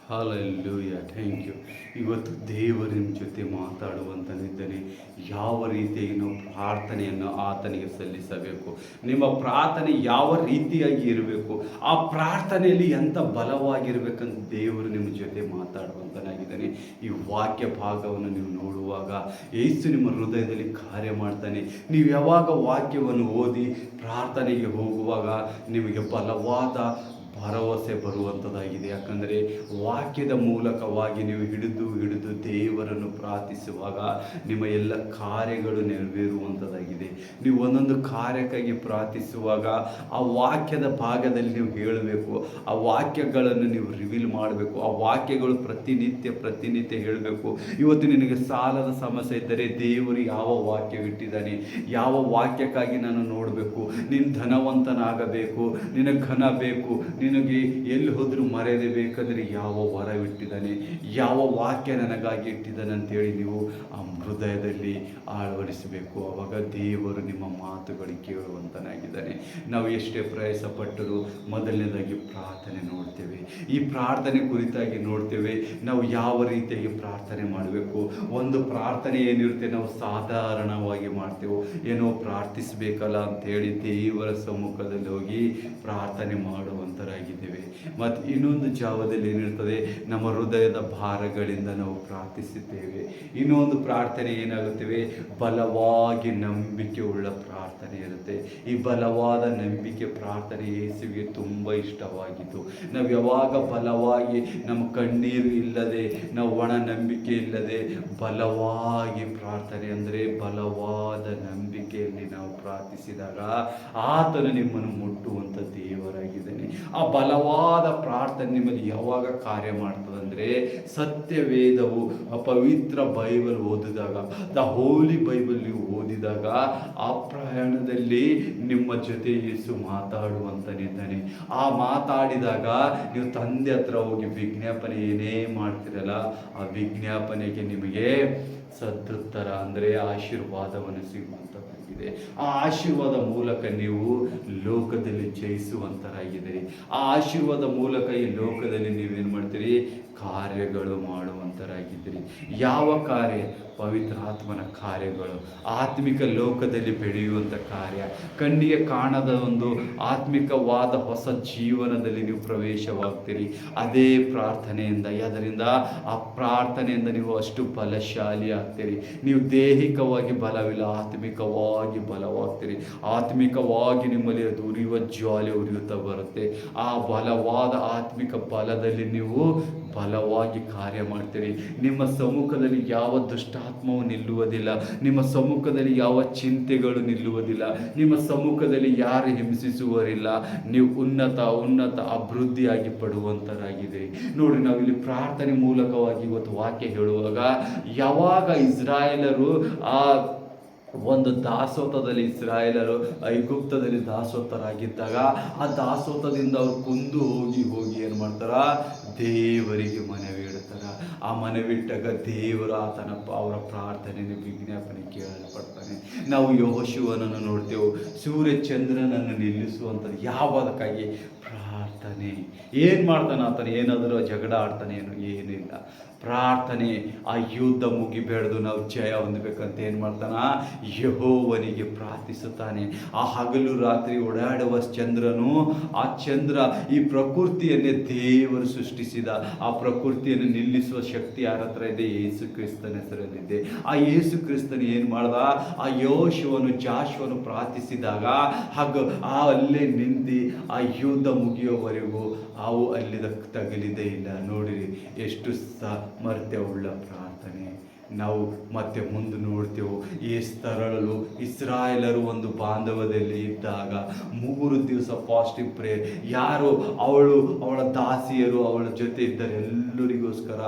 Hallelujah, thank you. ಇವತ್ತು ದೇವರಿನ ಜೊತೆ ಮಾತಾಡುವಂತನಿದ್ದಾನೆ. ಯಾವ ರೀತಿಯಾಗಿ ನಾವು ಪ್ರಾರ್ಥನೆಯನ್ನು ಆತನಿಗೆ ಸಲ್ಲಿಸಬೇಕು, ನಿಮ್ಮ ಪ್ರಾರ್ಥನೆ ಯಾವ ರೀತಿಯಾಗಿ ಇರಬೇಕು, ಆ ಪ್ರಾರ್ಥನೆಯಲ್ಲಿ ಎಂಥ ಬಲವಾಗಿರಬೇಕಂತ ದೇವರು ನಿಮ್ಮ ಜೊತೆ ಮಾತಾಡುವಂತನಾಗಿದ್ದಾನೆ. ಈ ವಾಕ್ಯ ಭಾಗವನ್ನು ನೀವು ನೋಡುವಾಗ ಯೇಸು ನಿಮ್ಮ ಹೃದಯದಲ್ಲಿ ಕಾರ್ಯ ಮಾಡ್ತಾನೆ. ನೀವು ಯಾವಾಗ ವಾಕ್ಯವನ್ನು ಓದಿ ಪ್ರಾರ್ಥನೆಗೆ ಹೋಗುವಾಗ ನಿಮಗೆ ಬಲವಾದ ಭರವಸೆ ಬರುವಂಥದ್ದಾಗಿದೆ. ಯಾಕಂದರೆ ವಾಕ್ಯದ ಮೂಲಕವಾಗಿ ನೀವು ಹಿಡಿದು ದೇವರನ್ನು ಪ್ರಾರ್ಥಿಸುವಾಗ ನಿಮ್ಮ ಎಲ್ಲ ಕಾರ್ಯಗಳು ನೆರವೇರುವಂಥದ್ದಾಗಿದೆ. ನೀವು ಒಂದೊಂದು ಕಾರ್ಯಕ್ಕಾಗಿ ಪ್ರಾರ್ಥಿಸುವಾಗ ಆ ವಾಕ್ಯದ ಭಾಗದಲ್ಲಿ ನೀವು ಹೇಳಬೇಕು, ಆ ವಾಕ್ಯಗಳನ್ನು ನೀವು ರಿವೀಲ್ ಮಾಡಬೇಕು, ಆ ವಾಕ್ಯಗಳು ಪ್ರತಿನಿತ್ಯ ಹೇಳಬೇಕು. ಇವತ್ತು ನಿನಗೆ ಸಾಲದ ಸಮಸ್ಯೆ ಇದ್ದರೆ ದೇವರು ಯಾವ ವಾಕ್ಯವಿಟ್ಟಿದ್ದಾನೆ, ಯಾವ ವಾಕ್ಯಕ್ಕಾಗಿ ನಾನು ನೋಡಬೇಕು, ನೀನು ಧನವಂತನಾಗಬೇಕು, ನಿನಗೆ ಘನ ಬೇಕು, ನಿನಗೆ ಎಲ್ಲಿ ಹೋದರೂ ಮರೆಯದೆ ಬೇಕಾದರೆ ಯಾವ ವರವಿಟ್ಟಿದ್ದಾನೆ, ಯಾವ ವಾಕ್ಯ ನನಗಾಗಿ ಇಟ್ಟಿದ್ದಾನೆ ಅಂತೇಳಿ ನೀವು ಆ ಹೃದಯದಲ್ಲಿ ಅಳವಡಿಸಬೇಕು. ಆವಾಗ ದೇವರು ನಿಮ್ಮ ಮಾತುಗಳು ಕೇಳುವಂತನಾಗಿದ್ದಾನೆ. ನಾವು ಎಷ್ಟೇ ಪ್ರಯಾಸ ಪಟ್ಟರೂ ಮೊದಲನೇದಾಗಿ ಪ್ರಾರ್ಥನೆ ನೋಡ್ತೇವೆ. ಈ ಪ್ರಾರ್ಥನೆ ಕುರಿತಾಗಿ ನೋಡ್ತೇವೆ ನಾವು ಯಾವ ರೀತಿಯಾಗಿ ಪ್ರಾರ್ಥನೆ ಮಾಡಬೇಕು. ಒಂದು ಪ್ರಾರ್ಥನೆ ಏನಿರುತ್ತೆ ನಾವು ಸಾಧಾರಣವಾಗಿ ಮಾಡ್ತೇವೆ, ಏನೋ ಪ್ರಾರ್ಥಿಸಬೇಕಲ್ಲ ಅಂಥೇಳಿ ದೇವರ ಸಮ್ಮುಖದಲ್ಲಿ ಹೋಗಿ ಪ್ರಾರ್ಥನೆ ಮಾಡುವಂತರಾಗಿದ್ದೇವೆ. ಮತ್ತು ಇನ್ನೊಂದು ಜಾವದಲ್ಲಿ ಏನಿರ್ತದೆ, ನಮ್ಮ ಹೃದಯದ ಭಾರಗಳಿಂದ ನಾವು ಪ್ರಾರ್ಥಿಸುತ್ತೇವೆ. ಇನ್ನೊಂದು ಪ್ರಾರ್ಥನೆ ಏನಾಗುತ್ತೇವೆ, ಬಲವಾಗಿ ನಂಬಿಕೆ ಉಳ್ಳ ಪ್ರಾರ್ಥನೆ ಇರುತ್ತೆ. ಈ ಬಲವಾದ ನಂಬಿಕೆ ಪ್ರಾರ್ಥನೆ ಯೇಸುವಿಗೆ ತುಂಬ ಇಷ್ಟವಾಗಿತ್ತು. ನಾವು ಯಾವಾಗ ಬಲವಾಗಿ ನಮ್ಮ ಕಣ್ಣೀರು ಇಲ್ಲದೆ, ನಾವು ಒಣ ನಂಬಿಕೆ ಇಲ್ಲದೆ ಬಲವಾಗಿ ಪ್ರಾರ್ಥನೆ ಅಂದರೆ ಬಲವಾದ ನಂಬಿಕೆಯಲ್ಲಿ ನಾವು ಪ್ರಾರ್ಥಿಸಿದಾಗ ಆತನು ನಿಮ್ಮನ್ನು ಮುಟ್ಟುವಂಥ ದೇವರಾಗಿದ್ದಾನೆ. ಆ ಬಲವಾದ ಪ್ರಾರ್ಥನೆ ನಿಮ್ಮಲ್ಲಿ ಯಾವಾಗ ಕಾರ್ಯ ಮಾಡ್ತದಂದರೆ, ಸತ್ಯವೇದವು ಪವಿತ್ರ ಬೈಬಲ್ ಓದಿದಾಗ, ದ ಹೋಲಿ ಬೈಬಲ್ ನೀವು ಓದಿದಾಗ ಆ ಪ್ರಯಾಣದಲ್ಲಿ ನಿಮ್ಮ ಜೊತೆ ಯೇಸು ಮಾತಾಡುವಂತನಿದ್ದಾನೆ. ಆ ಮಾತಾಡಿದಾಗ ನೀವು ತಂದೆ ಹತ್ರ ಹೋಗಿ ವಿಜ್ಞಾಪನೆ ಏನೇ ಮಾಡ್ತಿರಲ್ಲ, ಆ ವಿಜ್ಞಾಪನೆಗೆ ನಿಮಗೆ ಸದೃತ್ತರ ಅಂದರೆ ಆಶೀರ್ವಾದವನ್ನು ಸಿಗುವಂಥದ್ದಾಗಿದೆ. ಆ ಆಶೀರ್ವಾದ ಮೂಲಕ ನೀವು ಲೋಕದಲ್ಲಿ ಜಯಿಸುವಂತರಾಗಿದ್ದೀರಿ. ಆ ಆಶೀರ್ವಾದ ಮೂಲಕ ಈ ಲೋಕದಲ್ಲಿ ನೀವೇನು ಮಾಡ್ತೀರಿ, ಕಾರ್ಯಗಳು ಮಾಡುವಂತರಾಗಿದ್ದೀರಿ. ಯಾವ ಕಾರ್ಯ? ಪವಿತ್ರಾತ್ಮನ ಕಾರ್ಯಗಳು, ಆತ್ಮಿಕ ಲೋಕದಲ್ಲಿ ಬೆಳೆಯುವಂಥ ಕಾರ್ಯ, ಕಣ್ಣಿಗೆ ಕಾಣದ ಒಂದು ಆತ್ಮಿಕವಾದ ಹೊಸ ಜೀವನದಲ್ಲಿ ನೀವು ಪ್ರವೇಶವಾಗ್ತೀರಿ. ಅದೇ ಪ್ರಾರ್ಥನೆಯಿಂದ, ಅದರಿಂದ ಆ ಪ್ರಾರ್ಥನೆಯಿಂದ ನೀವು ಅಷ್ಟು ಬಲಶಾಲಿ ಆಗ್ತೀರಿ. ನೀವು ದೈಹಿಕವಾಗಿ ಬಲವಿಲ್ಲ, ಆತ್ಮಿಕವಾಗಿ ಬಲವಾಗ್ತೀರಿ. ಆತ್ಮಿಕವಾಗಿ ನಿಮ್ಮಲ್ಲಿ ಅದು ಉರಿಯುವ ಜ್ವಾಲೆ ಉರಿಯುತ್ತಾ ಬರುತ್ತೆ. ಆ ಬಲವಾದ ಆತ್ಮಿಕ ಬಲದಲ್ಲಿ ನೀವು ಬಲವಾಗಿ ಕಾರ್ಯ ಮಾಡ್ತೀರಿ. ನಿಮ್ಮ ಸಮ್ಮುಖದಲ್ಲಿ ಯಾವ ದುಷ್ಟಾತ್ಮವು ನಿಲ್ಲುವುದಿಲ್ಲ, ನಿಮ್ಮ ಸಮ್ಮುಖದಲ್ಲಿ ಯಾವ ಚಿಂತೆಗಳು ನಿಲ್ಲುವುದಿಲ್ಲ, ನಿಮ್ಮ ಸಮ್ಮುಖದಲ್ಲಿ ಯಾರು ಹಿಂಸಿಸುವರಿಲ್ಲ. ನೀವು ಉನ್ನತ ಅಭಿವೃದ್ಧಿಯಾಗಿ ಪಡುವಂತರಾಗಿದೆ. ನೋಡಿ, ನಾವಿಲ್ಲಿ ಪ್ರಾರ್ಥನೆ ಮೂಲಕವಾಗಿ ಇವತ್ತು ವಾಕ್ಯ ಹೇಳುವಾಗ, ಯಾವಾಗ ಇಸ್ರಾಯೇಲರು ಆ ಒಂದು ದಾಸೋತದಲ್ಲಿ, ಇಸ್ರಾಯೇಲರು ಐಗುಪ್ತದಲ್ಲಿ ದಾಸೋತರಾಗಿದ್ದಾಗ ಆ ದಾಸೋತದಿಂದ ಅವರು ಕುಂದು ಹೋಗಿ ಏನು ಮಾಡ್ತಾರ, ದೇವರಿಗೆ ಮನವಿ ಇಡ್ತಾರ. ಆ ಮನವಿಟ್ಟಾಗ ದೇವರು ಅವರ ಪ್ರಾರ್ಥನೆಯನ್ನು ವಿಜ್ಞಾಪನೆ ಕೇಳಲ್ಪಡ್ತಾನೆ. ನಾವು ಯೆಹೋಶುವನನ್ನು ನೋಡ್ತೇವೆ, ಸೂರ್ಯ ಚಂದ್ರನನ್ನು ನಿಲ್ಲಿಸುವಂಥದ್ದು ಯಾವುದಕ್ಕಾಗಿ? ಪ್ರಾರ್ಥನೆ. ಏನು ಮಾಡ್ತಾನೆ ಆತನು? ಏನಾದರೂ ಜಗಳ ಆಡ್ತಾನೆ? ಏನಿಲ್ಲ, ಪ್ರಾರ್ಥನೆ. ಆ ಯುದ್ಧ ಮುಗಿಬೇಡ್ದು ನಾವು ಜಯ ಹೊಂದಬೇಕಂತ ಏನು ಮಾಡ್ತಾನ, ಯೆಹೋವನಿಗೆ ಪ್ರಾರ್ಥಿಸುತ್ತಾನೆ. ಆ ಹಗಲು ರಾತ್ರಿ ಓಡಾಡುವ ಚಂದ್ರನು, ಆ ಚಂದ್ರ ಈ ಪ್ರಕೃತಿಯನ್ನೇ ದೇವರು ಸೃಷ್ಟಿಸಿದ. ಆ ಪ್ರಕೃತಿಯನ್ನು ನಿಲ್ಲಿಸುವ ಶಕ್ತಿ ಯಾರ ಹತ್ರ ಇದೆ? ಯೇಸು ಕ್ರಿಸ್ತನ ಹೆಸರಲ್ಲಿದೆ. ಆ ಯೇಸು ಕ್ರಿಸ್ತನ ಏನು ಮಾಡ್ದ, ಆ ಜಾಶುವನು ಪ್ರಾರ್ಥಿಸಿದಾಗ ಅಲ್ಲೇ ನಿಂತು ಆ ಯುದ್ಧ ಮುಗಿಯುವವರೆಗೂ ಅವು ಅಲ್ಲಿ ತಗಲಿದೇ ಇಲ್ಲ. ನೋಡಿರಿ ಎಷ್ಟು ಸಾಮರ್ಥ್ಯವುಳ್ಳ ಪ್ರಾರ್ಥನೆ. ನಾವು ಮತ್ತೆ ಮುಂದೆ ನೋಡ್ತೇವೆ, ಎಸ್ತರಳು ಇಸ್ರಾಯೇಲರು ಒಂದು ಬಾಂಧವ್ಯದಲ್ಲಿ ಇದ್ದಾಗ 3 ದಿವಸ ಫಾಸ್ಟಿಂಗ್ ಪ್ರೇಯರ್. ಯಾರು ಅವಳ ದಾಸಿಯರು ಅವಳ ಜೊತೆ ಇದ್ದರೆ ಎಲ್ಲರಿಗೋಸ್ಕರ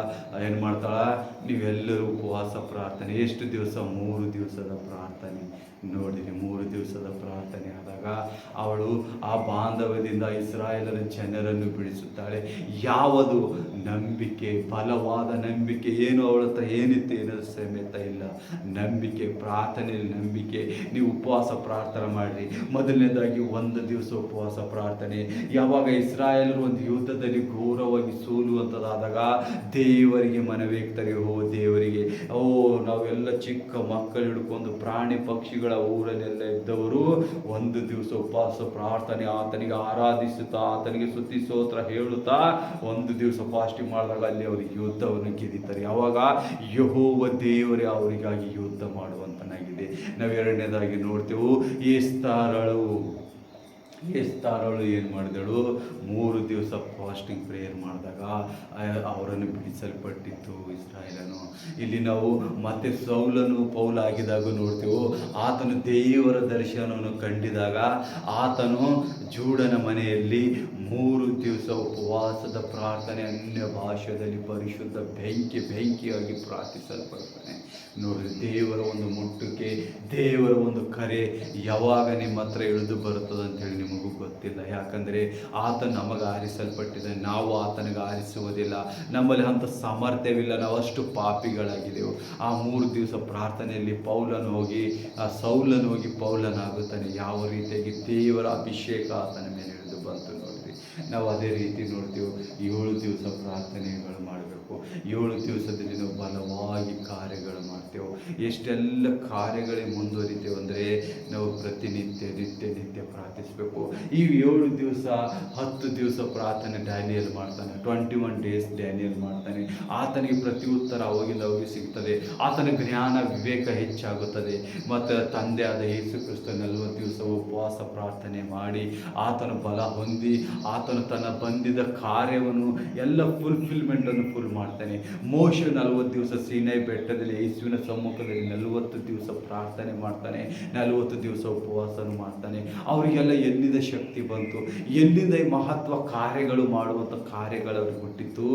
ಏನು ಮಾಡ್ತಾಳ, ನೀವೆಲ್ಲರೂ ಉಪವಾಸ ಪ್ರಾರ್ಥನೆ. ಎಷ್ಟು ದಿವಸ? 3 ದಿವಸದ ಪ್ರಾರ್ಥನೆ. ನೋಡಿರಿ, 3 ದಿವಸದ ಪ್ರಾರ್ಥನೆ ಆದಾಗ ಅವಳು ಆ ಬಾಂಧವ್ಯದಿಂದ ಇಸ್ರಾಯೇಲರ ಜನರನ್ನು ಬಿಡಿಸುತ್ತಾಳೆ. ಯಾವುದು ನಂಬಿಕೆ, ಬಲವಾದ ನಂಬಿಕೆ. ಏನು ಅವಳ ಹತ್ರ ಏನಿತ್ತು ಏನದು ಸಮೇತ ಇಲ್ಲ. ನಂಬಿಕೆ, ಪ್ರಾರ್ಥನೆಯಲ್ಲಿ ನಂಬಿಕೆ. ನೀವು ಉಪವಾಸ ಪ್ರಾರ್ಥನೆ ಮಾಡಿರಿ. ಮೊದಲನೇದಾಗಿ 1 ದಿವಸ ಉಪವಾಸ ಪ್ರಾರ್ಥನೆ. ಯಾವಾಗ ಇಸ್ರಾಯೇಲರು ಒಂದು ಯುದ್ಧದಲ್ಲಿ ಘೋರವಾಗಿ ಸೋಲುವಂಥದ್ದಾದಾಗ ದೇವರಿಗೆ ಮನವೇಗ್ತಾರೆ. ದೇವರಿಗೆ ನಾವೆಲ್ಲ ಚಿಕ್ಕ ಮಕ್ಕಳು ಹಿಡ್ಕೊಂಡು ಪ್ರಾಣಿ ಪಕ್ಷಿಗಳ ಊರಲ್ಲೆಲ್ಲ ಇದ್ದವರು 1 ದಿವಸ ಉಪವಾಸ ಪ್ರಾರ್ಥನೆ, ಆತನಿಗೆ ಆರಾಧಿಸುತ್ತಾ, ಆತನಿಗೆ ಸ್ತುತಿ ಸ್ತೋತ್ರ ಹೇಳುತ್ತಾ 1 ದಿವಸ ಫಾಸ್ಟಿಂಗ್ ಮಾಡಿದಾಗ ಅಲ್ಲಿ ಅವರಿಗೆ ಯುದ್ಧವನ್ನು ಗೆದ್ದಿದ್ದಾರೆ. ಯಾವಾಗ ಯೆಹೋವ ದೇವರೇ ಅವರಿಗಾಗಿ ಯುದ್ಧ ಮಾಡುವಂತನಾಗಿದೆ. ನಾವು ಎರಡನೇದಾಗಿ ನೋಡ್ತೇವೆ, ಎಸ್ತಾರಳು ಏನು ಮಾಡಿದಳು, 3 ದಿವಸ ಫಾಸ್ಟಿಂಗ್ ಪ್ರೇಯರ್ ಮಾಡಿದಾಗ ಅವರನ್ನು ಬಿಡಿಸಲ್ಪಟ್ಟಿತ್ತು ಇಸ್ರಾಯೇಲನು. ಇಲ್ಲಿ ನಾವು ಮತ್ತೆ ಸೌಲನು ಪೌಲ ಆಗಿದಾಗ ನೋಡ್ತೇವೆ, ಆತನು ದೇವರ ದರ್ಶನವನ್ನು ಕಂಡಿದಾಗ ಆತನು ಜೂಡನ ಮನೆಯಲ್ಲಿ 3 ದಿವಸ ಉಪವಾಸದ ಪ್ರಾರ್ಥನೆ, ಅನ್ಯ ಭಾಷೆಯಲ್ಲಿ ಪರಿಶುದ್ಧ ಬೆಂಕಿಯಾಗಿ ಪ್ರಾರ್ಥಿಸಲ್ಪಡ್ತಾನೆ. ನೋಡಿ, ದೇವರ ಒಂದು ಮುಟ್ಟುಕೆ, ದೇವರ ಒಂದು ಕರೆ ಯಾವಾಗ ನಿಮ್ಮ ಹತ್ರ ಇಳಿದು ಬರುತ್ತದೆ ಅಂತೇಳಿ ನಿಮಗೂ ಗೊತ್ತಿಲ್ಲ. ಯಾಕಂದರೆ ಆತ ನಮಗೆ ಆರಿಸಲ್ಪಟ್ಟಿದೆ, ನಾವು ಆತನಿಗೆ ಆರಿಸುವುದಿಲ್ಲ. ನಮ್ಮಲ್ಲಿ ಅಂಥ ಸಾಮರ್ಥ್ಯವಿಲ್ಲ, ನಾವು ಅಷ್ಟು ಪಾಪಿಗಳಾಗಿದ್ದೆವು. ಆ 3 ದಿವಸ ಪ್ರಾರ್ಥನೆಯಲ್ಲಿ ಸೌಲನು ಹೋಗಿ ಪೌಲನಾಗುತ್ತಾನೆ. ಯಾವ ರೀತಿಯಾಗಿ ದೇವರ ಅಭಿಷೇಕ ಆತನ ಮೇಲೆ ಇಳಿದು ಬಂತು ನೋಡಿರಿ. ನಾವು ಅದೇ ರೀತಿ ನೋಡ್ತೀವಿ. 7 ದಿವಸ ಪ್ರಾರ್ಥನೆಗಳು ಮಾಡಬೇಕು. 7 ದಿವಸದಲ್ಲಿ ನಾವು ಬಲವಾಗಿ ಕಾರ್ಯಗಳು ಮಾಡ್ತೇವೆ. ಎಷ್ಟೆಲ್ಲ ಕಾರ್ಯಗಳಿಗೆ ಮುಂದುವರಿತೇವೆ ಅಂದರೆ ನಾವು ನಿತ್ಯ ಪ್ರಾರ್ಥಿಸಬೇಕು. ಈ 7 ದಿವಸ 10 ದಿವಸ ಪ್ರಾರ್ಥನೆ ಡ್ಯಾನಿಯಲ್ ಮಾಡ್ತಾನೆ. 21 ಡೇಸ್ ಡ್ಯಾನಿಯಲ್ ಮಾಡ್ತಾನೆ. ಆತನಿಗೆ ಪ್ರತಿ ಉತ್ತರ ಅವಾಗಿಂದ ಅವಾಗ ಸಿಗ್ತದೆ. ಆತನ ಜ್ಞಾನ ವಿವೇಕ ಹೆಚ್ಚಾಗುತ್ತದೆ. ಮತ್ತು ತಂದೆ ಆದ ಯೇಸು ಕ್ರಿಸ್ತ 40 ದಿವಸ ಉಪವಾಸ ಪ್ರಾರ್ಥನೆ ಮಾಡಿ ಆತನ ಬಲ ಹೊಂದಿ ಆತನು ತನ್ನ ಬಂದಿದ್ದ ಕಾರ್ಯವನ್ನು ಎಲ್ಲ ಫುಲ್ಫಿಲ್ಮೆಂಟನ್ನು ಮಾಡ್ತಾನೆ. ಮೋಶೆ 40 ದಿವಸ ಸೀನಾಯಿ ಬೆಟ್ಟದಲ್ಲಿ ಯೇಸುವಿನ ಸಮ್ಮುಖದಲ್ಲಿ 40 ದಿವಸ ಪ್ರಾರ್ಥನೆ ಮಾಡ್ತಾನೆ, 40 ದಿವಸ ಉಪವಾಸನು ಮಾಡ್ತಾನೆ. ಅವರಿಗೆಲ್ಲ ಎಲ್ಲಿಂದ ಶಕ್ತಿ ಬಂತು, ಎಲ್ಲಿಂದ ಈ ಮಹತ್ವ ಕಾರ್ಯಗಳು ಮಾಡುವಂಥ ಕಾರ್ಯಗಳು ಅವ್ರಿಗೆ ಹುಟ್ಟಿತ್ತು?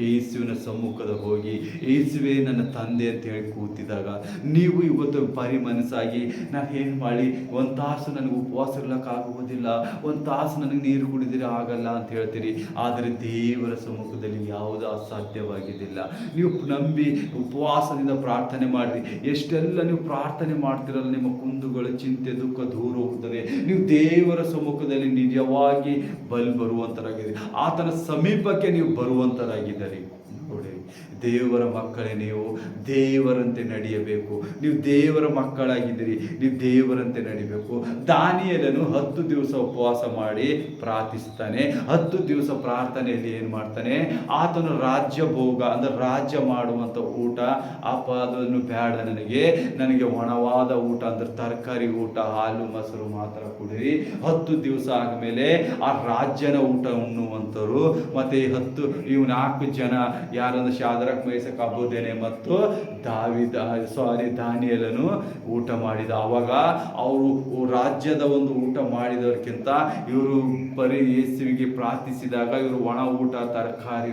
ಯೇಸುವಿನ ಸಮ್ಮುಖದ ಹೋಗಿ ಯೇಸುವೇ ನನ್ನ ತಂದೆ ಅಂತ ಹೇಳಿ ಕೂತಿದಾಗ. ನೀವು ಇವತ್ತು ಬರೀ ಮನಸ್ಸಾಗಿ ನಾನು ಏನು ಮಾಡಿ 1 ತಾಸು ನನಗೆ ಉಪವಾಸ ಇರ್ಲಿಕ್ಕಾಗುವುದಿಲ್ಲ, 1 ತಾಸು ನನಗೆ ನೀರು ಕುಡಿದಿರೆ ಆಗಲ್ಲ ಅಂತ ಹೇಳ್ತೀರಿ. ಆದರೆ ದೇವರ ಸಮ್ಮುಖದಲ್ಲಿ ಯಾವುದು ಅಸಾಧ್ಯವಾಗಿದ್ದಿಲ್ಲ. ನೀವು ನಂಬಿ ಉಪವಾಸದಿಂದ ಪ್ರಾರ್ಥನೆ ಮಾಡಿರಿ. ಎಷ್ಟೆಲ್ಲ ನೀವು ಪ್ರಾರ್ಥನೆ ಮಾಡ್ತಿರಲ್ಲ, ನಿಮ್ಮ ಕುಂದುಗಳು, ಚಿಂತೆ, ದುಃಖ ದೂರ ಹೋಗುತ್ತದೆ. ನೀವು ದೇವರ ಸಮ್ಮುಖದಲ್ಲಿ ನಿಜವಾಗಿ ಬರುವಂತರಾಗಿದ್ದೀರಿ. ಆತನ ಸಮೀಪಕ್ಕೆ ನೀವು ಬರುವಂತರಾಗಿದ್ದೀರಿ. ನೋಡಿ, ದೇವರ ಮಕ್ಕಳೇ, ನೀವು ದೇವರಂತೆ ನಡೆಯಬೇಕು. ನೀವು ದೇವರ ಮಕ್ಕಳಾಗಿದ್ದೀರಿ, ನೀವು ದೇವರಂತೆ ನಡಿಬೇಕು. ದಾನಿಯೇಲನು 10 ದಿವಸ ಉಪವಾಸ ಮಾಡಿ ಪ್ರಾರ್ಥಿಸ್ತಾನೆ. 10 ದಿವಸ ಪ್ರಾರ್ಥನೆಯಲ್ಲಿ ಏನು ಮಾಡ್ತಾನೆ, ಆತನು ರಾಜ್ಯ ಭೋಗ ಅಂದರೆ ರಾಜ್ಯ ಮಾಡುವಂಥ ಊಟ ಅದನ್ನು ಬೇಡ, ನನಗೆ ಒಣವಾದ ಊಟ ಅಂದರೆ ತರಕಾರಿ ಊಟ, ಹಾಲು ಮೊಸರು ಮಾತ್ರ ಕುಡಿರಿ. 10 ದಿವಸ ಆದಮೇಲೆ ಆ ರಾಜ್ಯನ ಊಟ ಉಣ್ಣುವಂಥವ್ರು. ಮತ್ತು 4 ಜನ ಯಾರಂದ್ರೆ ಶಾದ್ರಕ್, ಮೇಷಕ್, ಅಬೇದ್ನೆಗೋ ಮತ್ತು ದಾನಿಯೇಲನು ಊಟ ಮಾಡಿದ. ಆವಾಗ ಅವರು ರಾಜ್ಯದ ಒಂದು ಊಟ ಮಾಡಿದವ್ರಿಗಿಂತ ಇವರು ಬರೀ ಯೇಸುವಿಗೆ ಪ್ರಾರ್ಥಿಸಿದಾಗ ಇವರು ಒಣ ಊಟ, ತರಕಾರಿ,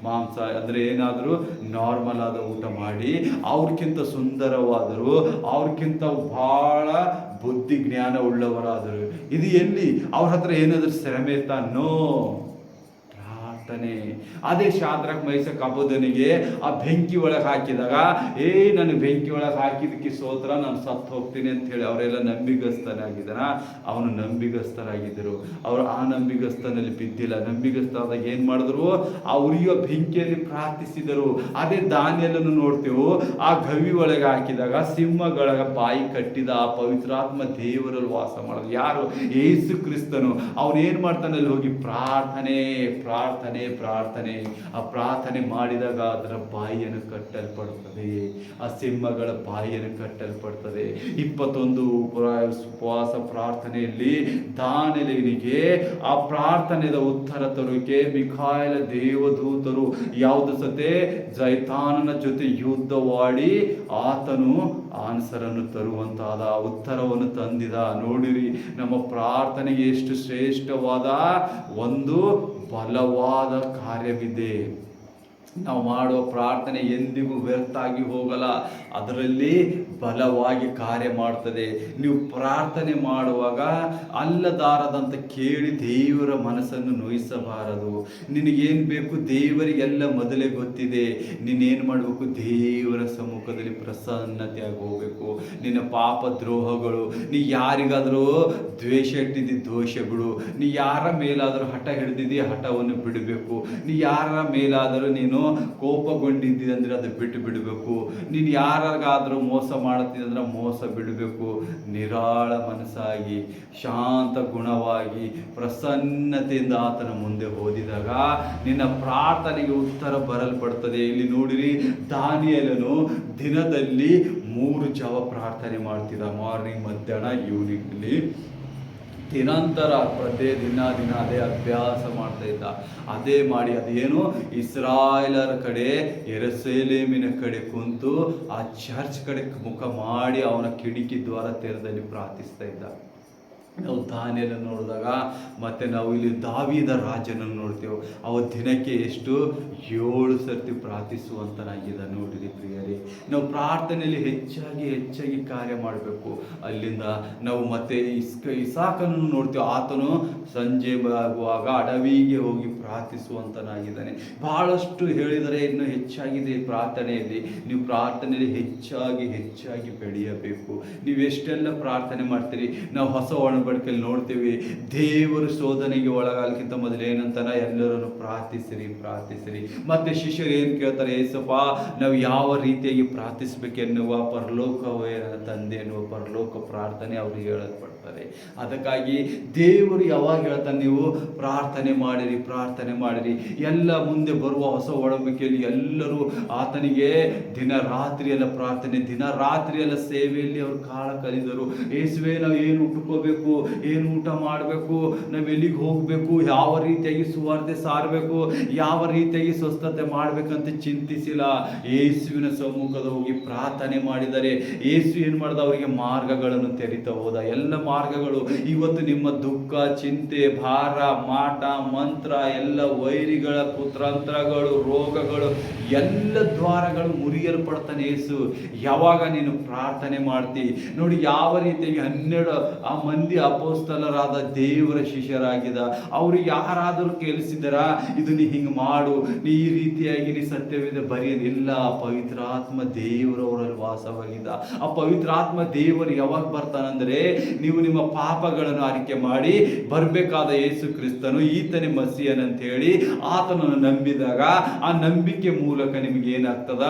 ಮಾಂಸ ಅಂದರೆ ಏನಾದರೂ ನಾರ್ಮಲ್ ಆದ ಊಟ ಮಾಡಿ ಅವ್ರಿಗಿಂತ ಸುಂದರವಾದರು, ಅವ್ರಿಗಿಂತ ಬಹಳ ಬುದ್ಧಿ ಜ್ಞಾನ ಉಳ್ಳವರಾದರು. ಇದು ಎಲ್ಲಿ? ಅವ್ರ ಹತ್ರ ಏನಾದರೂ ಶ್ರಮೇತ? ನೋ, ಅದೇ ಶಾದ್ರಕ್, ಮೇಷಕ್, ಅಬೇದ್ನೆಗೋಗೆ ಆ ಬೆಂಕಿ ಒಳಗೆ ಹಾಕಿದಾಗ, ನಾನು ಬೆಂಕಿ ಒಳಗೆ ಹಾಕಿದಕ್ಕೆ ಸೋತ್ರ, ನಾನು ಸತ್ತು ಹೋಗ್ತೀನಿ ಅಂತ ಹೇಳಿ ಅವರೆಲ್ಲ ನಂಬಿಗಸ್ತನಾಗಿದ್ದಾನ. ಅವನು ನಂಬಿಗಸ್ತರಾಗಿದ್ದರು. ಅವರು ಆ ನಂಬಿಗಸ್ತನಲ್ಲಿ ಬಿದ್ದಿಲ್ಲ. ನಂಬಿಗಸ್ತರಾದಾಗ ಏನು ಮಾಡಿದ್ರು, ಆ ಉರಿಯುವ ಬೆಂಕಿಯಲ್ಲಿ ಪ್ರಾರ್ಥಿಸಿದರು. ಅದೇ ದಾನಿಯೇಲನ್ನು ನೋಡ್ತೇವೆ, ಆ ಗವಿ ಒಳಗೆ ಹಾಕಿದಾಗ ಸಿಂಹಗಳ ಬಾಯಿ ಕಟ್ಟಿದ ಆ ಪವಿತ್ರಾತ್ಮ ದೇವರಲ್ಲಿ ವಾಸ ಮಾಡೋದು ಯಾರು? ಯೇಸು ಕ್ರಿಸ್ತನು. ಅವನೇನು ಮಾಡ್ತಾನೆ, ಅಲ್ಲಿ ಹೋಗಿ ಪ್ರಾರ್ಥನೆ. ಆ ಪ್ರಾರ್ಥನೆ ಮಾಡಿದಾಗ ಅದರ ಬಾಯಿಯನ್ನು ಕಟ್ಟಲ್ಪಡುತ್ತದೆ, ಆ ಸಿಂಹಗಳ ಬಾಯಿಯನ್ನು ಕಟ್ಟಲ್ಪಡುತ್ತದೆ. 21 ಉಪವಾಸ ಪ್ರಾರ್ಥನೆಯಲ್ಲಿ ದಾನಿಯೇಲನಿಗೆ ಆ ಪ್ರಾರ್ಥನೆಯ ಉತ್ತರ ತರೋಕೆ ಮಿಖಾಯಲ ದೇವದೂತರು ಯಾವುದು ಸತೆ ಸೈತಾನನ ಜೊತೆ ಯುದ್ಧವಾಡಿ ಆತನು ಆನ್ಸರನ್ನು ತರುವಂತಾದ ಉತ್ತರವನ್ನು ತಂದಿದ. ನೋಡಿರಿ, ನಮ್ಮ ಪ್ರಾರ್ಥನೆಗೆ ಎಷ್ಟು ಶ್ರೇಷ್ಠವಾದ ಒಂದು ಬಲವಾದ ಕಾರ್ಯವಿದೆ. ನಾವು ಮಾಡುವ ಪ್ರಾರ್ಥನೆ ಎಂದಿಗೂ ವ್ಯರ್ಥ ಆಗಿ ಹೋಗಲ್ಲ, ಅದರಲ್ಲಿ ಬಲವಾಗಿ ಕಾರ್ಯ ಮಾಡ್ತದೆ. ನೀವು ಪ್ರಾರ್ಥನೆ ಮಾಡುವಾಗ ಅಲ್ಲದಾರದಂತ ಕೇಳಿ ದೇವರ ಮನಸ್ಸನ್ನು ನೋಯಿಸಬಾರದು. ನಿನಗೇನು ಬೇಕು ದೇವರಿಗೆಲ್ಲ ಮೊದಲೇ ಗೊತ್ತಿದೆ. ನೀನೇನು ಮಾಡಬೇಕು, ದೇವರ ಸಮ್ಮುಖದಲ್ಲಿ ಪ್ರಸನ್ನತೆಯಾಗಿ ಹೋಗಬೇಕು. ನಿನ್ನ ಪಾಪ ದ್ರೋಹಗಳು, ನೀ ಯಾರಿಗಾದರೂ ದ್ವೇಷ ಇಟ್ಟಿದ್ದಿ ದೋಷ ಬಿಡು. ನೀ ಯಾರ ಮೇಲಾದರೂ ಹಠ ಹಿಡಿದಿದ್ದಿ ಹಠವನ್ನು ಬಿಡಬೇಕು. ನೀ ಯಾರ ಮೇಲಾದರೂ ನೀನು ಕೋಪಗೊಂಡಿದ್ದಿ ಅಂದರೆ ಅದು ಬಿಟ್ಟು ಬಿಡಬೇಕು. ನೀನು ಯಾರಿಗಾದರೂ ಮೋಸ ಮಾಡುತ್ತಿದ್ದಂದ್ರೆ ಮೋಸ ಬಿಡಬೇಕು. ನಿರಾಳ ಮನಸ್ಸಾಗಿ ಶಾಂತ ಗುಣವಾಗಿ ಪ್ರಸನ್ನತೆಯಿಂದ ಆತನ ಮುಂದೆ ಓದಿದಾಗ ನಿನ್ನ ಪ್ರಾರ್ಥನೆಗೆ ಉತ್ತರ ಬರಲ್ಪಡ್ತದೆ. ಇಲ್ಲಿ ನೋಡಿರಿ, ದಾನಿಯೇಲನು ದಿನದಲ್ಲಿ 3 ಜಾವ ಪ್ರಾರ್ಥನೆ ಮಾಡ್ತಿದ್ದ, ಮಾರ್ನಿಂಗ್, ಮಧ್ಯಾಹ್ನ, ಈವ್ನಿಂಗ್ಲಿ. ದಿನಾಂತರ ದಿನ ಅದೇ ಅಭ್ಯಾಸ ಮಾಡ್ತಾ ಇದ್ದ. ಅದೇ ಮಾಡಿ ಅದೇನು ಇಸ್ರಾಯೇಲರ ಕಡೆ ಯೆರೂಸಲೇಮಿನ ಕಡೆ ಕುಂತು ಆ ಚರ್ಚ್ ಕಡೆ ಮುಖ ಮಾಡಿ ಅವನ ಕಿಟಕಿ ದ್ವಾರ ತೆರೆದಲ್ಲಿ ಪ್ರಾರ್ಥಿಸ್ತಾ ಇದ್ದ. ನಾವು ದಾನಿಯೇಲನ್ನು ನೋಡಿದಾಗ ಮತ್ತು ನಾವು ಇಲ್ಲಿ ದಾವೀದ ರಾಜನನ್ನು ನೋಡ್ತೇವೆ. ಅವ ದಿನಕ್ಕೆ ಎಷ್ಟು 7 ಸರ್ತಿ ಪ್ರಾರ್ಥಿಸುವಂತನಾಗಿದ್ದ. ನೋಡಿರಿ ಪ್ರಿಯರೇ, ನಾವು ಪ್ರಾರ್ಥನೆಯಲ್ಲಿ ಹೆಚ್ಚಾಗಿ ಕಾರ್ಯ ಮಾಡಬೇಕು. ಅಲ್ಲಿಂದ ನಾವು ಮತ್ತೆ ಇಸಾಕನನ್ನು ನೋಡ್ತೇವೆ. ಆತನು ಸಂಜೆ ಆಗುವಾಗ ಅಡವಿಗೆ ಹೋಗಿ ಪ್ರಾರ್ಥಿಸುವಂತನಾಗಿದ್ದಾನೆ. ಬಹಳಷ್ಟು ಹೇಳಿದರೆ ಇನ್ನೂ ಹೆಚ್ಚಾಗಿದೆ ಪ್ರಾರ್ಥನೆಯಲ್ಲಿ. ನೀವು ಪ್ರಾರ್ಥನೆಯಲ್ಲಿ ಹೆಚ್ಚಾಗಿ ಬೆಳೆಯಬೇಕು. ನೀವು ಎಷ್ಟೆಲ್ಲ ಪ್ರಾರ್ಥನೆ ಮಾಡ್ತೀರಿ. ನಾವು ಹೊಸ ಒಡಂಬಡಿಕೆಯಲ್ಲಿ ನೋಡ್ತೀವಿ, ದೇವರು ಶೋಧನೆಗೆ ಒಳಗಾಗಲಿಕ್ಕಿಂತ ಮೊದಲು ಏನಂತಾನ, ಎಲ್ಲರನ್ನು ಪ್ರಾರ್ಥಿಸಿರಿ. ಮತ್ತೆ ಶಿಷ್ಯರು ಏನು ಕೇಳ್ತಾರೆ, ಏಸಪ್ಪ ನಾವು ಯಾವ ರೀತಿಯಾಗಿ ಪ್ರಾರ್ಥಿಸಬೇಕೆನ್ನುವ ಪರಲೋಕವೇ ನನ್ನ ತಂದೆ ಎನ್ನುವ ಪರಲೋಕ ಪ್ರಾರ್ಥನೆ ಅವ್ರಿಗೆ ಹೇಳಲ್ಪಡ್ತಾರೆ. ಅದಕ್ಕಾಗಿ ದೇವರು ಯಾವಾಗ ಹೇಳ್ತಾನೆ, ನೀವು ಪ್ರಾರ್ಥನೆ ಮಾಡಿರಿ. ಎಲ್ಲ ಮುಂದೆ ಬರುವ ಹೊಸ ಒಡಂಬಡಿಕೆಯಲ್ಲಿ ಎಲ್ಲರೂ ಆತನಿಗೆ ದಿನ ರಾತ್ರಿಯೆಲ್ಲ ಪ್ರಾರ್ಥನೆ, ದಿನ ರಾತ್ರಿಯೆಲ್ಲ ಸೇವೆಯಲ್ಲಿ ಅವರು ಕಾಲ ಕಲಿದರು. ಯೇಸುವೆ ನಾವು ಏನು ಉಟ್ಕೋಬೇಕು, ಏನು ಊಟ ಮಾಡಬೇಕು, ನಾವು ಎಲ್ಲಿಗೆ ಹೋಗಬೇಕು, ಯಾವ ರೀತಿಯಾಗಿ ಸುವಾರ್ತೆ ಸಾರಬೇಕು, ಯಾವ ರೀತಿಯಾಗಿ ಸ್ವಸ್ಥತೆ ಮಾಡಬೇಕಂತ ಚಿಂತಿಸಿಲ್ಲ. ಯೇಸುವಿನ ಸಮ್ಮುಖದ ಹೋಗಿ ಪ್ರಾರ್ಥನೆ ಮಾಡಿದರೆ ಯೇಸು ಏನು ಮಾಡ್ದ, ಅವರಿಗೆ ಮಾರ್ಗಗಳನ್ನು ತೆರಿತಾ ಹೋದ. ಎಲ್ಲ ಮಾರ್ಗಗಳು ಇವತ್ತು ನಿಮ್ಮ ದುಃಖ, ಚಿಂತೆ, ಭಾರ, ಮಾಟ, ಮಂತ್ರ, ಎಲ್ಲ ವೈರಿಗಳ ಕುತಂತ್ರಗಳು, ರೋಗಗಳು, ಎಲ್ಲ ದ್ವಾರಗಳು ಮುರಿಯಲ್ಪಡ್ತಾನೆ ಯೇಸು ಯಾವಾಗ ನೀನು ಪ್ರಾರ್ಥನೆ ಮಾಡ್ತಿ. ನೋಡಿ ಯಾವ ರೀತಿಯಾಗಿ 12 ಆ ಮಂದಿ ಅಪೊಸ್ತಲರಾದ ದೇವರ ಶಿಷ್ಯರಾಗಿದ್ದ. ಅವರು ಯಾರಾದರೂ ಕೇಳಿಸಿದರ, ಇದು ನೀ ಹಿಂಗೆ ಮಾಡು, ನೀ ಈ ರೀತಿಯಾಗಿ ನೀ ಸತ್ಯವಿದೆ ಬರೆಯೋದಿಲ್ಲ. ಪವಿತ್ರಾತ್ಮ ದೇವರವರಲ್ಲಿ ವಾಸವಾಗಿದ್ದ. ಆ ಪವಿತ್ರಾತ್ಮ ದೇವರು ಯಾವಾಗ ಬರ್ತಾನಂದ್ರೆ, ನೀವು ನಿಮ್ಮ ಪಾಪಗಳನ್ನು ಅರಿಕೆ ಮಾಡಿ ಬರಬೇಕಾದ ಯೇಸು ಕ್ರಿಸ್ತನು ಈತನೇ ಮಸಿಯನಂತ ಹೇಳಿ ಆತನನ್ನು ನಂಬಿದಾಗ ಆ ನಂಬಿಕೆ ಮೂಲಕ ನಿಮಗೆ ಏನಾಗ್ತದ,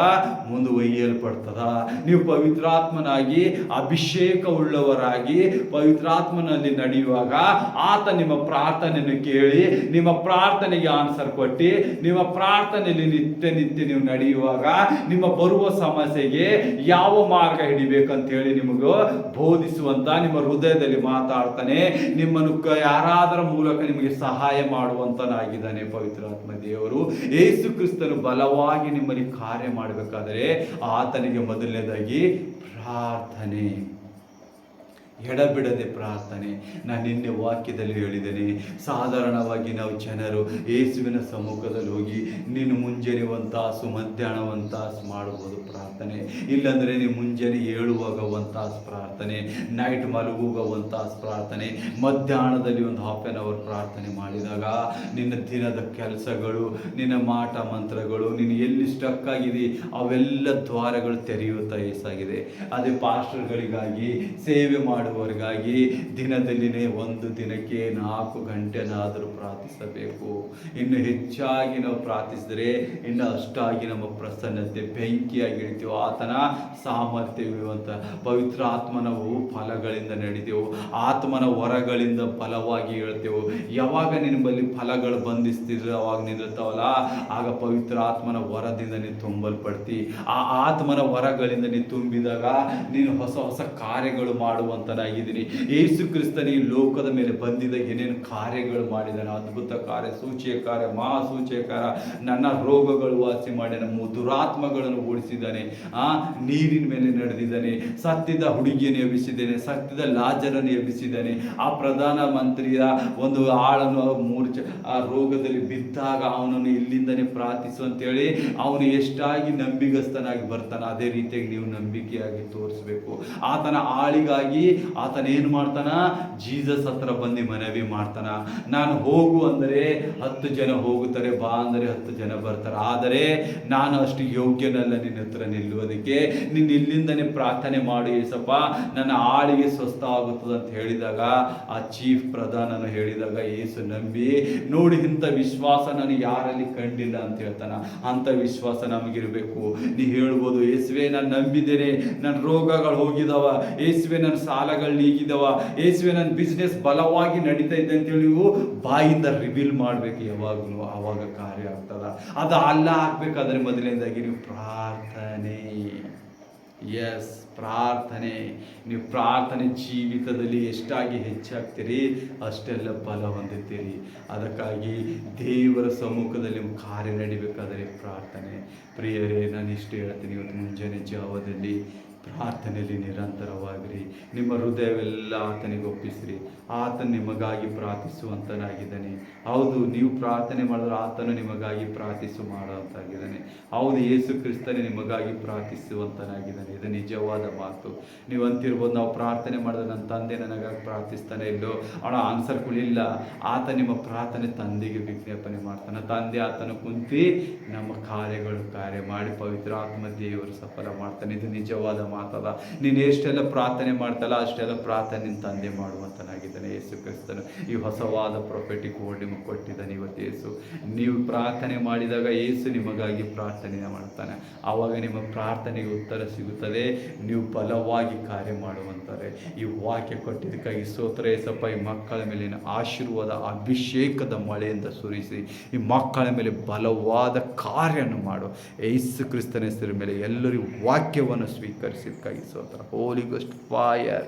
ಮುಂದುವರಿಯಲ್ಪಡ್ತದ. ನೀವು ಪವಿತ್ರಾತ್ಮನಾಗಿ ಅಭಿಷೇಕ ಉಳ್ಳವರಾಗಿ ಪವಿತ್ರಾತ್ಮನಲ್ಲಿ ನಡೆಯುವಾಗ ಆತ ನಿಮ್ಮ ಪ್ರಾರ್ಥನೆಯನ್ನು ಕೇಳಿ ನಿಮ್ಮ ಪ್ರಾರ್ಥನೆಗೆ ಆನ್ಸರ್ ಕೊಟ್ಟು ನಿಮ್ಮ ಪ್ರಾರ್ಥನೆಯಲ್ಲಿ ನಿತ್ಯ ನೀವು ನಡೆಯುವಾಗ ನಿಮ್ಮ ಬರುವ ಸಮಸ್ಯೆಗೆ ಯಾವ ಮಾರ್ಗ ಹಿಡಿಬೇಕಂತ ಹೇಳಿ ನಿಮಗೂ ಬೋಧಿಸುವಂತ, ನಿಮ್ಮ ಹೃದಯದಲ್ಲಿ ಮಾತಾಡ್ತಾನೆ, ನಿಮ್ಮನ್ನು ಯಾರಾದರ ಮೂಲಕ ನಿಮಗೆ ಸಹಾಯ ಮಾಡುವಂತನಾಗಿದ್ದಾನೆ ಪವಿತ್ರಾತ್ಮ ದೇವರು. ಯೇಸು ಕ್ರಿಸ್ತನು ಬಲವಾಗಿ ನಿಮ್ಮಲ್ಲಿ ಕಾರ್ಯ ಮಾಡಬೇಕಾದರೆ ಆತನಿಗೆ ಮೊದಲನೇದಾಗಿ ಪ್ರಾರ್ಥನೆ, ಎಡಬಿಡದೆ ಪ್ರಾರ್ಥನೆ. ನಾನು ನಿನ್ನೆ ವಾಕ್ಯದಲ್ಲಿ ಹೇಳಿದ್ದೇನೆ, ಸಾಧಾರಣವಾಗಿ ನಾವು ಜನರು ಯೇಸುವಿನ ಸಮ್ಮುಖದಲ್ಲಿ ಹೋಗಿ ನೀನು ಮುಂಜಾನೆ 1 ತಾಸು, ಮಧ್ಯಾಹ್ನ 1 ತಾಸು ಮಾಡಬಹುದು ಪ್ರಾರ್ಥನೆ. ಇಲ್ಲಾಂದರೆ ನೀವು ಮುಂಜಾನೆ ಏಳುವಾಗ 1 ತಾಸು ಪ್ರಾರ್ಥನೆ, ನೈಟ್ ಮಲಗುವಾಗ 1 ತಾಸು ಪ್ರಾರ್ಥನೆ, ಮಧ್ಯಾಹ್ನದಲ್ಲಿ 1 ½ ಪ್ರಾರ್ಥನೆ ಮಾಡಿದಾಗ ನಿನ್ನ ದಿನದ ಕೆಲಸಗಳು, ನಿನ್ನ ಮಾಟ ಮಂತ್ರಗಳು, ನೀನು ಎಲ್ಲಿ ಸ್ಟಕ್ ಆಗಿದೆ ಅವೆಲ್ಲ ದ್ವಾರಗಳು ತೆರೆಯುತ್ತಾ ಏಸಾಗಿದೆ. ಅದೇ ಪಾಸ್ಟರ್ಗಳಿಗಾಗಿ, ಸೇವೆ ಮಾಡುವವರಿಗಾಗಿ ದಿನದಲ್ಲಿನೇ 1 ದಿನಕ್ಕೆ 4 ಗಂಟೆನಾದರೂ ಪ್ರಾರ್ಥಿಸಬೇಕು. ಇನ್ನು ಹೆಚ್ಚಾಗಿ ನಾವು ಪ್ರಾರ್ಥಿಸಿದರೆ ಇನ್ನು ಅಷ್ಟಾಗಿ ನಮ್ಮ ಪ್ರಸನ್ನತೆ ಬೆಂಕಿಯಾಗಿ ಇಡ್ತೀವಿ. ಆತನ ಸಾಮರ್ಥ್ಯವಿರುವಂಥ ಪವಿತ್ರಾತ್ಮನವು ಫಲಗಳಿಂದ ನಡಿದೆವು, ಆತ್ಮನ ವರಗಳಿಂದ ಬಲವಾಗಿ ಹೇಳ್ತೇವೆ. ಯಾವಾಗ ನಿನ್ನಲ್ಲಿ ಫಲಗಳು ಬಂಧಿಸ್ತಿದ್ರೆ ಅವಾಗ ನಿಲ್ಲಿರ್ತಾವಲ್ಲ, ಆಗ ಪವಿತ್ರಾತ್ಮನ ವರದಿಂದ ನೀನು ತುಂಬಲ್ಪಡ್ತಿ. ಆ ಆತ್ಮನ ವರಗಳಿಂದ ನೀನು ತುಂಬಿದಾಗ ನೀನು ಹೊಸ ಕಾರ್ಯಗಳು ಮಾಡುವಂತ ಮಾಡುವಂತನಾಗಿದ್ದೀನಿ. ಯೇಸು ಕ್ರಿಸ್ತನ ಈ ಲೋಕದ ಮೇಲೆ ಬಂದಿದ್ದ ಏನೇನು ಕಾರ್ಯಗಳು ಮಾಡಿದಾನೆ, ಅದ್ಭುತ ಕಾರ್ಯ, ಸೂಚೆಯ ಕಾರ್ಯ, ಮಹಾಸೂಚೆಯ ಕಾರ್ಯ, ನನ್ನ ರೋಗಗಳು ವಾಸಿ ಮಾಡಿ ನಮ್ಮ ದುರಾತ್ಮಗಳನ್ನು ಓಡಿಸಿದ್ದಾನೆ. ನೀರಿನ ಮೇಲೆ ನಡೆದಿದ್ದಾನೆ, ಸತ್ತಿದ ಹುಡುಗಿಯನ್ನು ಎಬ್ಬಿಸಿದ್ದಾನೆ, ಸತ್ತಿದ ಲಾಜರನ್ನು ಎಬ್ಬಿಸಿದ್ದಾನೆ. ಆ ಪ್ರಧಾನ ಮಂತ್ರಿಯ ಒಂದು ಆಳನ್ನು ಆ ರೋಗದಲ್ಲಿ ಬಿದ್ದಾಗ ಅವನನ್ನು ಇಲ್ಲಿಂದನೇ ಪ್ರಾರ್ಥಿಸು ಅಂತೇಳಿ ಅವನು ಎಷ್ಟಾಗಿ ನಂಬಿಗಸ್ತನಾಗಿ ಬರ್ತಾನೆ, ಅದೇ ರೀತಿಯಾಗಿ ನೀವು ನಂಬಿಕೆಯಾಗಿ ತೋರಿಸ್ಬೇಕು. ಆತನ ಆಳಿಗಾಗಿ ಆತನೇನು ಮಾಡ್ತಾನ, ಜೀಸಸ್ ಹತ್ರ ಬಂದು ಮನವಿ ಮಾಡ್ತಾನ. ನಾನು ಹೋಗು ಅಂದರೆ 10 ಜನ ಹೋಗುತ್ತಾರೆ, ಬಾ ಅಂದರೆ 10 ಜನ ಬರ್ತಾರೆ. ಆದರೆ ನಾನು ಅಷ್ಟು ಯೋಗ್ಯನಲ್ಲ ನಿನ್ನ ಹತ್ರ ನಿಲ್ಲುವುದಕ್ಕೆ, ನೀನು ಇಲ್ಲಿಂದನೇ ಪ್ರಾರ್ಥನೆ ಮಾಡು ಏಸಪ್ಪ, ನನ್ನ ಆಳಿಗೆ ಸ್ವಸ್ಥ ಆಗುತ್ತದೆ ಅಂತ ಹೇಳಿದಾಗ, ಆ ಚೀಫ್ ಪ್ರಧಾನನು ಹೇಳಿದಾಗ ಯೇಸು ನಂಬಿ, ನೋಡಿ ಇಂಥ ವಿಶ್ವಾಸ ನಾನು ಯಾರಲ್ಲಿ ಕಂಡಿಲ್ಲ ಅಂತ ಹೇಳ್ತಾನ. ಅಂಥ ವಿಶ್ವಾಸ ನಮಗಿರಬೇಕು. ನೀ ಹೇಳ್ಬೋದು, ಯೇಸುವೆ ನಾನು ನಂಬಿದ್ದೇನೆ, ನನ್ನ ರೋಗಗಳು ಹೋಗಿದವ, ಯೇಸುವೆ ನನ್ನ ಸಾಲಗಳು ನೀಗಿದವ, ಯೇಸುವೆ ನನ್ನ ಬಿಸ್ನೆಸ್ ಬಲವಾಗಿ ನಡೀತಾ ಇದೆ ಅಂತೇಳಿ ನೀವು ಬಾಯಿಂದ ರಿವೀಲ್ ಮಾಡಬೇಕು ಯಾವಾಗಲೂ. ಆವಾಗ ಕಾರ್ಯ ಆಗ್ತದ. ಅದು ಅಲ್ಲ ಆಗ್ಬೇಕಾದ್ರೆ ಮೊದಲನೇದಾಗಿ ನೀವು ಪ್ರಾರ್ಥನೆ. ಎಸ್, ಪ್ರಾರ್ಥನೆ. ನೀವು ಪ್ರಾರ್ಥನೆ ಜೀವಿತದಲ್ಲಿ ಎಷ್ಟಾಗಿ ಹೆಚ್ಚಾಗ್ತೀರಿ ಅಷ್ಟೆಲ್ಲ ಬಲ ಹೊಂದುತ್ತೀರಿ. ಅದಕ್ಕಾಗಿ ದೇವರ ಸಮ್ಮುಖದಲ್ಲಿ ಕಾರ್ಯ ನಡಿಬೇಕಾದರೆ ಪ್ರಾರ್ಥನೆ. ಪ್ರಿಯರೇ, ನಾನು ಇಷ್ಟು ಹೇಳ್ತೀನಿ, ಇವತ್ತು ಮುಂಜಾನೆ ಜಾವದಲ್ಲಿ ಪ್ರಾರ್ಥನೆಯಲ್ಲಿ ನಿರಂತರವಾಗಿರಿ. ನಿಮ್ಮ ಹೃದಯವೆಲ್ಲ ಆತನಿಗೆ ಒಪ್ಪಿಸಿರಿ. ಆತನು ನಿಮಗಾಗಿ ಪ್ರಾರ್ಥಿಸುವಂತನಾಗಿದ್ದಾನೆ. ಹೌದು, ನೀವು ಪ್ರಾರ್ಥನೆ ಮಾಡಿದ್ರೆ ಆತನು ನಿಮಗಾಗಿ ಮಾಡುವಂತಾಗಿದ್ದಾನೆ. ಹೌದು, ಯೇಸು ಕ್ರಿಸ್ತನೇ ನಿಮಗಾಗಿ ಪ್ರಾರ್ಥಿಸುವಂತನಾಗಿದ್ದಾನೆ. ಇದು ನಿಜವಾದ ಮಾತು. ನೀವು ಅಂತಿರ್ಬೋದು, ನಾವು ಪ್ರಾರ್ಥನೆ ಮಾಡಿದ್ರೆ ನನ್ನ ತಂದೆ ನನಗಾಗಿ ಪ್ರಾರ್ಥಿಸ್ತಾನೆ ಇಲ್ಲೋ, ಅವನ ಆನ್ಸರ್ ಕೊಡಲಿಲ್ಲ. ಆತ ನಿಮ್ಮ ಪ್ರಾರ್ಥನೆ ತಂದೆಗೆ ವಿಜ್ಞಾಪನೆ ಮಾಡ್ತಾನೆ. ತಂದೆ ಆತನ ಕುಂತಿ ನಮ್ಮ ಕಾರ್ಯ ಮಾಡಿ ಪವಿತ್ರ ಆತ್ಮ ದೇವರು ಸಫಲ ಮಾಡ್ತಾನೆ. ಇದು ನಿಜವಾದ ಮಾತದ. ನೀನು ಎಷ್ಟೆಲ್ಲ ಪ್ರಾರ್ಥನೆ ಮಾಡ್ತಲ್ಲ ಅಷ್ಟೆಲ್ಲ ಪ್ರಾರ್ಥನೆ ನಿನ್ನ ತಂದೆ ಮಾಡುವಂತನಾಗಿದ್ದಾನೆ ಯೇಸು ಕ್ರಿಸ್ತನು. ಈ ಹೊಸವಾದ ಪ್ರೊಫೆಟಿಕ್ ವರ್ಡ್ ನಿಮಗೆ ಕೊಟ್ಟಿದ್ದಾನೆ ಇವತ್ತು ಯೇಸು. ನೀವು ಪ್ರಾರ್ಥನೆ ಮಾಡಿದಾಗ ಯೇಸು ನಿಮಗಾಗಿ ಪ್ರಾರ್ಥನೆ ಮಾಡ್ತಾನೆ. ಆವಾಗ ನಿಮ್ಮ ಪ್ರಾರ್ಥನೆಗೆ ಉತ್ತರ ಸಿಗುತ್ತದೆ, ನೀವು ಬಲವಾಗಿ ಕಾರ್ಯ ಮಾಡುವಂತಾರೆ. ಈ ವಾಕ್ಯ ಕೊಟ್ಟಿದ್ದಕ್ಕಾಗಿ ಸ್ತೋತ್ರ ಯೇಸಪ್ಪ. ಈ ಮಕ್ಕಳ ಮೇಲಿನ ಆಶೀರ್ವಾದ ಅಭಿಷೇಕದ ಮಳೆಯಿಂದ ಸುರಿಸಿ ಈ ಮಕ್ಕಳ ಮೇಲೆ ಬಲವಾದ ಕಾರ್ಯವನ್ನು ಮಾಡು. ಯೇಸು ಕ್ರಿಸ್ತನ ಹೆಸರ ಮೇಲೆ ಎಲ್ಲರಿಗೂ ವಾಕ್ಯವನ್ನು ಸ್ವೀಕರಿಸಿದ್ದಕ್ಕಾಗಿ ಸ್ತೋತ್ರ. ಹೋಲಿ ಗೋಸ್ಟ್ ಫೈರ್.